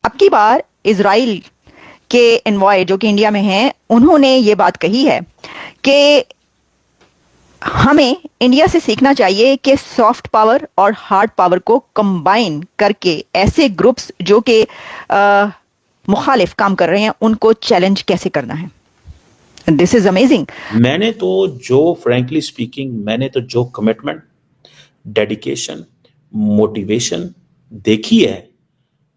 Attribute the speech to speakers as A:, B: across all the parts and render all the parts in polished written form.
A: अब की बार इजराइल के एनवॉय जो कि इंडिया में हैं, उन्होंने ये बात कही है कि हमें इंडिया से सीखना चाहिए कि सॉफ्ट पावर और हार्ड पावर को कंबाइन करके ऐसे ग्रुप्स जो कि मुखालिफ काम कर रहे हैं उनको चैलेंज कैसे करना है। This is amazing.
B: मैंने तो जो कमिटमेंट, डेडिकेशन, मोटिवेशन देखी है,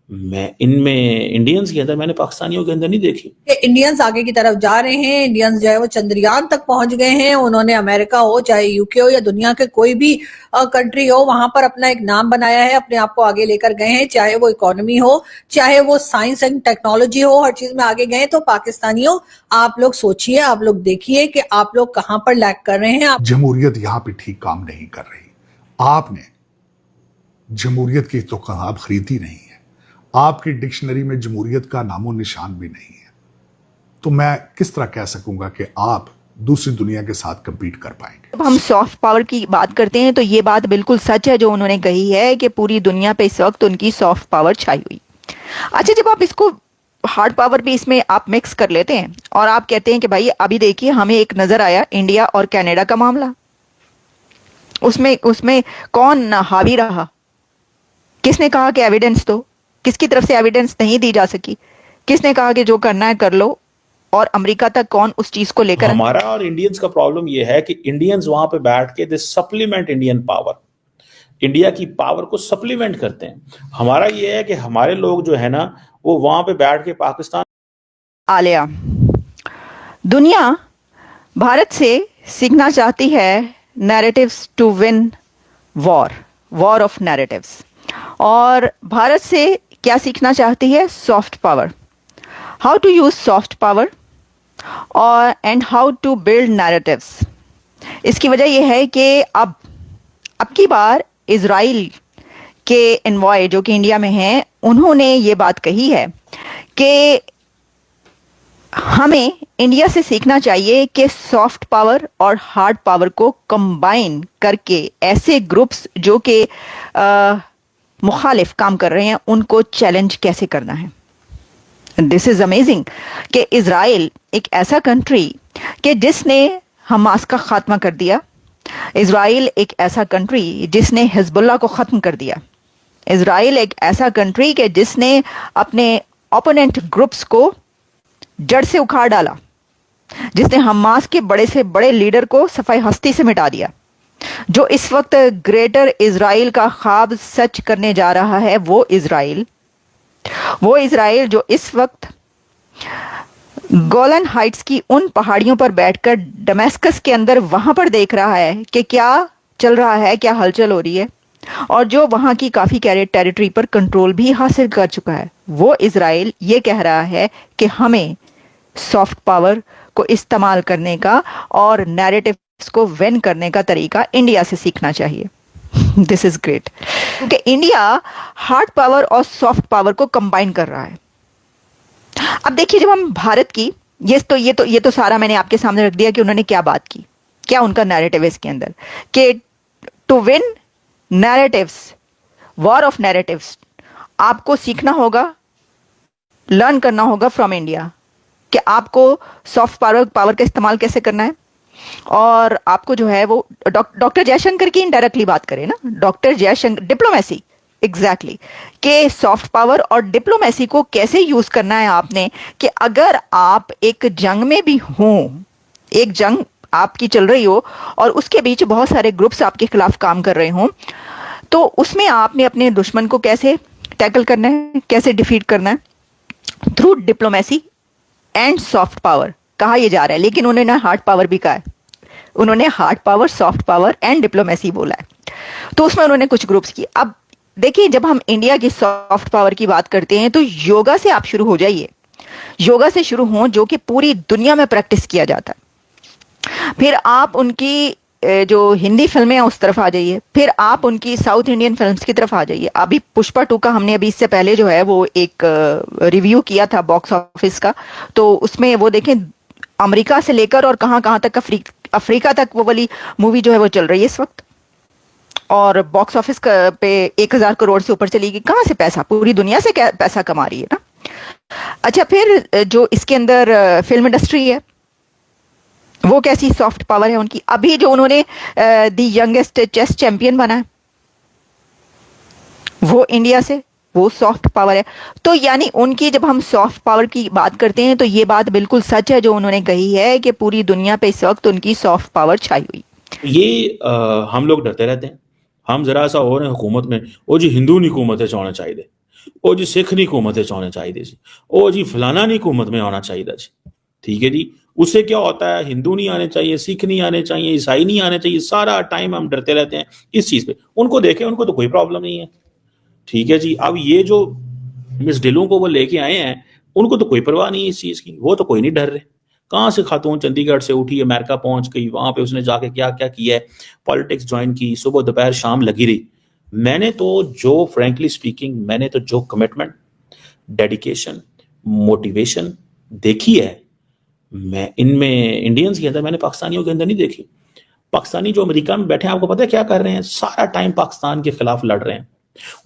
B: मैं इनमें इंडियंस के अंदर, मैंने पाकिस्तानियों के अंदर नहीं देखी।
C: इंडियंस आगे की तरफ जा रहे हैं। इंडियंस जो है वो चंद्रयान तक पहुंच गए हैं। उन्होंने अमेरिका हो, चाहे यूके हो या दुनिया के कोई भी कंट्री हो, वहां पर अपना एक नाम बनाया है, अपने आप को आगे लेकर गए हैं। चाहे वो इकोनॉमी हो, चाहे वो साइंस एंड टेक्नोलॉजी हो, हर चीज में आगे गए। तो पाकिस्तानियों, आप लोग सोचिए, आप लोग देखिए कि आप लोग कहां पर लैग कर रहे हैं।
D: जमहूरियत यहाँ पे ठीक काम नहीं कर रही। आपने जमहूरियत की तो किताब खरीदी नहीं है, आपकी डिक्शनरी में जमहूरियत का नामो निशान भी नहीं है, तो मैं किस तरह कह सकूंगा कि आप दूसरी दुनिया के साथ कंपीट कर पाएंगे।
A: जब हम सॉफ्ट पावर की बात करते हैं तो ये बात बिल्कुल सच है जो उन्होंने कही है कि पूरी दुनिया पे इस वक्त उनकी सॉफ्ट पावर छाई हुई। अच्छा, जब आप इसको हार्ड पावर भी इसमें आप मिक्स कर लेते हैं और आप कहते हैं कि भाई अभी देखिए हमें एक नजर आया इंडिया और कनाडा का मामला, उसमें कौन हावी रहा, किसने कहा कि एविडेंस दो, किसकी तरफ से एविडेंस नहीं दी जा सकी, किसने कहा कि जो करना है कर लो, और अमेरिका तक कौन उस चीज को लेकर।
B: हमारा और इंडियंस का प्रॉब्लम यह है कि इंडियंस वहां पे बैठ के दे सप्लीमेंट इंडियन पावर, इंडिया की पावर को सप्लीमेंट करते हैं। हमारा यह है कि हमारे लोग जो है ना, वो वहां पे बैठ के पाकिस्तान।
A: आलिया, दुनिया भारत से सीखना चाहती है narratives to win war of narratives, और भारत से क्या सीखना चाहती है? Soft power, how to use soft power और and how to build narratives. इसकी वजह यह है कि अब की बार इजराइल के एनवॉय जो कि इंडिया में हैं, उन्होंने ये बात कही है कि हमें इंडिया से सीखना चाहिए कि सॉफ्ट पावर और हार्ड पावर को कंबाइन करके ऐसे ग्रुप्स जो कि मुखालिफ काम कर रहे हैं उनको चैलेंज कैसे करना है। दिस इज अमेजिंग कि इजराइल एक ऐसा कंट्री कि जिसने हमास का खात्मा कर दिया, इजराइल एक ऐसा कंट्री जिसने हिजबुल्लाह को खत्म कर दिया, इजराइल एक ऐसा कंट्री कि जिसने अपने ओपोनेंट ग्रुप्स को जड़ से उखाड़ डाला, जिसने हमास के बड़े से बड़े लीडर को सफाई हस्ती से मिटा दिया। जो इस वक्त ग्रेटर इजराइल का ख्वाब सच करने जा रहा है, वो इजराइल जो इस वक्त गोलन हाइट्स की उन पहाड़ियों पर बैठकर दमेस्कस के अंदर वहां पर देख रहा है कि क्या चल रहा है, क्या हलचल हो रही है, और जो वहां की काफी टेरिटरी पर कंट्रोल भी हासिल कर चुका है, वो इजराइल ये कह रहा है कि हमें सॉफ्ट पावर को इस्तेमाल करने का और नैरेटिव्स को विन करने का तरीका इंडिया से सीखना चाहिए। दिस इज ग्रेट, क्योंकि इंडिया हार्ड पावर और सॉफ्ट पावर को कंबाइन कर रहा है। अब देखिए, जब हम भारत की ये तो सारा मैंने आपके सामने रख दिया कि उन्होंने क्या बात की, क्या उनका नैरेटिव है इसके अंदर, कि to win narratives, war of narratives, आपको सीखना होगा, लर्न करना होगा फ्रॉम इंडिया कि आपको सॉफ्ट पावर का इस्तेमाल कैसे करना है। और आपको जो है वो डॉक्टर जयशंकर की इनडायरेक्टली बात करें ना, डॉक्टर जयशंकर, डिप्लोमेसी, एग्जैक्टली, कि सॉफ्ट पावर और डिप्लोमेसी को कैसे यूज करना है आपने, कि अगर आप एक जंग में भी हो, एक जंग आपकी चल रही हो और उसके बीच बहुत सारे ग्रुप्स आपके खिलाफ काम कर रहे हों, तो उसमें आपने अपने दुश्मन को कैसे टैकल करना है, कैसे डिफीट करना है, through diplomacy and soft power कहा यह जा रहा है। लेकिन उन्होंने हार्ड पावर भी कहा है, उन्होंने hard power, soft power and diplomacy बोला है, तो उसमें उन्होंने कुछ ग्रुप्स की। अब देखिए, जब हम इंडिया की सॉफ्ट पावर की बात करते हैं तो योगा से आप शुरू हो जाइए, योगा से शुरू हो जो कि पूरी दुनिया में प्रैक्टिस किया जाता है। फिर आप उनकी जो हिंदी फिल्में हैं उस तरफ आ जाइए, फिर आप उनकी साउथ इंडियन फिल्म्स की तरफ आ जाइए। अभी पुष्पा 2 का हमने अभी इससे पहले जो है वो एक रिव्यू किया था बॉक्स ऑफिस का, तो उसमें वो देखें अमेरिका से लेकर और कहां कहां तक अफ्रीका तक वो वाली मूवी जो है वो चल रही है इस वक्त। और बॉक्स ऑफिस पे 1000 करोड़ से ऊपर चली गई। कहाँ से पैसा, पूरी दुनिया से पैसा कमा रही है ना। अच्छा, फिर जो इसके अंदर फिल्म इंडस्ट्री है, वो कैसी सॉफ्ट पावर है उनकी। अभी जो उन्होंने द यंगेस्ट चेस चैंपियन बना है वो इंडिया से, वो सॉफ्ट पावर है। तो यानी उनकी, जब हम सॉफ्ट पावर की बात करते हैं तो ये बात बिल्कुल सच है जो उन्होंने कही है कि पूरी दुनिया पे इस वक्त उनकी सॉफ्ट पावर छाई हुई।
B: ये हम लोग डरते रहते हैं। हम जरा सा हो रहे हुकूमत में, वो जी हिंदू नहीं हुकूमत होना चाहिए, वो जी सिख नहीं हुकूमत होना चाहिए जी, वो जी फलाना नहीं हुकूमत में होना चाहिए जी। ठीक है जी, उससे क्या होता है, हिंदू नहीं आने चाहिए, सिख नहीं आने चाहिए, ईसाई नहीं आने चाहिए, सारा टाइम हम डरते रहते हैं इस चीज पे। उनको देखें, उनको तो कोई प्रॉब्लम नहीं है। ठीक है जी, अब ये जो मिस ढिल्लों को वो लेके आए हैं, उनको तो कोई परवाह नहीं है इस चीज की, वो तो कोई नहीं डर रहे। कहाँ से खातून चंडीगढ़ से उठी, अमेरिका पहुंच गई, वहां पे उसने जाके क्या क्या किया है, पॉलिटिक्स ज्वाइन की, सुबह दोपहर शाम लगी रही। मैंने तो जो फ्रेंकली स्पीकिंग, मैंने तो जो कमिटमेंट, डेडिकेशन, मोटिवेशन देखी है, मैं इनमें इंडियंस के अंदर, मैंने पाकिस्तानियों के अंदर नहीं देखी। पाकिस्तानी जो अमेरिका में बैठे हैं, आपको पता है क्या कर रहे हैं, सारा टाइम पाकिस्तान के खिलाफ लड़ रहे हैं।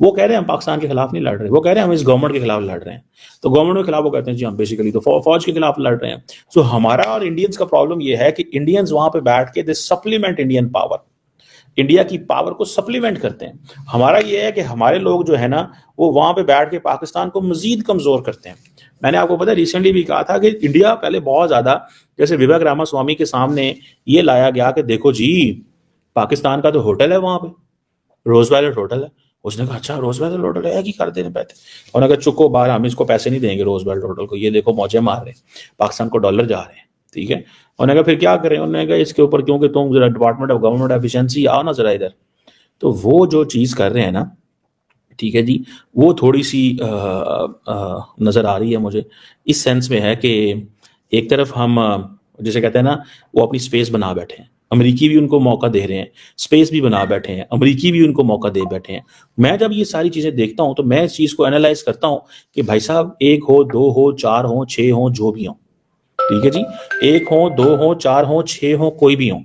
B: वो कह रहे हैं हम पाकिस्तान के खिलाफ नहीं लड़ रहे, वो कह रहे हैं हम इस गवर्नमेंट के खिलाफ लड़ रहे हैं। तो गवर्नमेंट के खिलाफ वो कहते हैं जी हम बेसिकली तो फौज के खिलाफ लड़ रहे हैं। सो हमारा और इंडियंस का प्रॉब्लम ये है कि इंडियंस वहां पे बैठ के दे सप्लीमेंट इंडियन पावर, इंडिया की पावर को सप्लीमेंट करते हैं। हमारा ये है कि हमारे लोग जो है ना, वो वहां पे बैठ के पाकिस्तान को मजीद कमजोर करते हैं। मैंने आपको पता रिसेंटली भी कहा था कि इंडिया पहले बहुत ज्यादा, जैसे विवेक रामास्वामी के सामने ये लाया गया कि देखो जी पाकिस्तान का तो होटल है वहां पे, रोज वैलेट होटल है। उसने कहा अच्छा रोज वैलेट होटल है, कि कर देने पैसे। उन्होंने कहा चुको बाहर, हम इसको पैसे नहीं देंगे रोज वैलेट होटल को, ये देखो मौजे मार रहे हैं, पाकिस्तान को डॉलर जा रहे हैं। ठीक है, उन्होंने कहा फिर क्या करें, उन्होंने कहा इसके ऊपर क्योंकि तुम जरा डिपार्टमेंट ऑफ गवर्नमेंट एफिशिएंसी आओ ना जरा इधर। तो वो जो चीज कर रहे हैं ना, ठीक है जी, वो थोड़ी सी नजर आ रही है मुझे, इस सेंस में है कि एक तरफ हम जैसे कहते हैं ना, वो अपनी स्पेस बना बैठे हैं, अमेरिकी भी उनको मौका दे रहे हैं, स्पेस भी बना बैठे हैं, अमेरिकी भी उनको मौका दे बैठे हैं। मैं जब ये सारी चीजें देखता हूं तो मैं इस चीज को एनालाइज करता हूं कि भाई साहब, एक हो, दो हो, चार हो, छह हो, जो भी हो, ठीक है जी, एक हो, दो हो, चार हो, छह हो, कोई भी हो,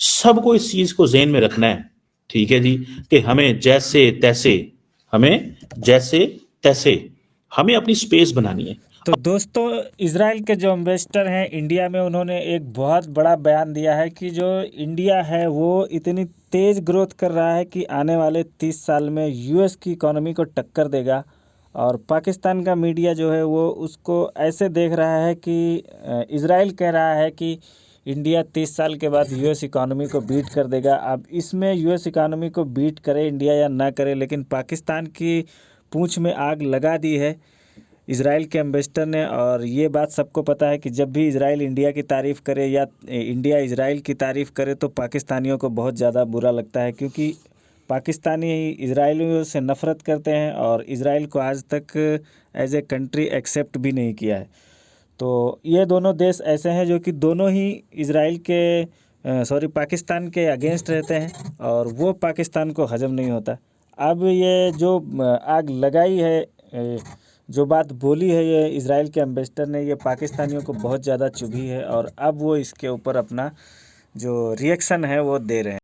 B: सबको इस चीज को ज़हन में रखना है। ठीक है जी, कि हमें जैसे तैसे, हमें जैसे तैसे हमें अपनी स्पेस बनानी है।
E: तो दोस्तों, इजराइल के जो एम्बेसडर हैं इंडिया में, उन्होंने एक बहुत बड़ा बयान दिया है कि जो इंडिया है वो इतनी तेज़ ग्रोथ कर रहा है कि आने वाले 30 साल में यूएस की इकोनॉमी को टक्कर देगा। और पाकिस्तान का मीडिया जो है वो उसको ऐसे देख रहा है कि इजराइल कह रहा है कि इंडिया 30 साल के बाद यूएस इकोनॉमी को बीट कर देगा। अब इसमें यूएस इकोनॉमी को बीट करे इंडिया या ना करे, लेकिन पाकिस्तान की पूंछ में आग लगा दी है इजराइल के एम्बेसडर ने। और ये बात सबको पता है कि जब भी इजराइल इंडिया की तारीफ़ करे या इंडिया इजराइल की तारीफ़ करे तो पाकिस्तानियों को बहुत ज़्यादा बुरा लगता है, क्योंकि पाकिस्तानी इजराइलियों से नफ़रत करते हैं और इजराइल को आज तक एज ए कंट्री एक्सेप्ट भी नहीं किया है। तो ये दोनों देश ऐसे हैं जो कि दोनों ही इजराइल के पाकिस्तान के अगेंस्ट रहते हैं और वो पाकिस्तान को हजम नहीं होता। अब ये जो आग लगाई है, जो बात बोली है ये इजराइल के एम्बेसडर ने, ये पाकिस्तानियों को बहुत ज़्यादा चुभी है और अब वो इसके ऊपर अपना जो रिएक्शन है वो दे रहे हैं।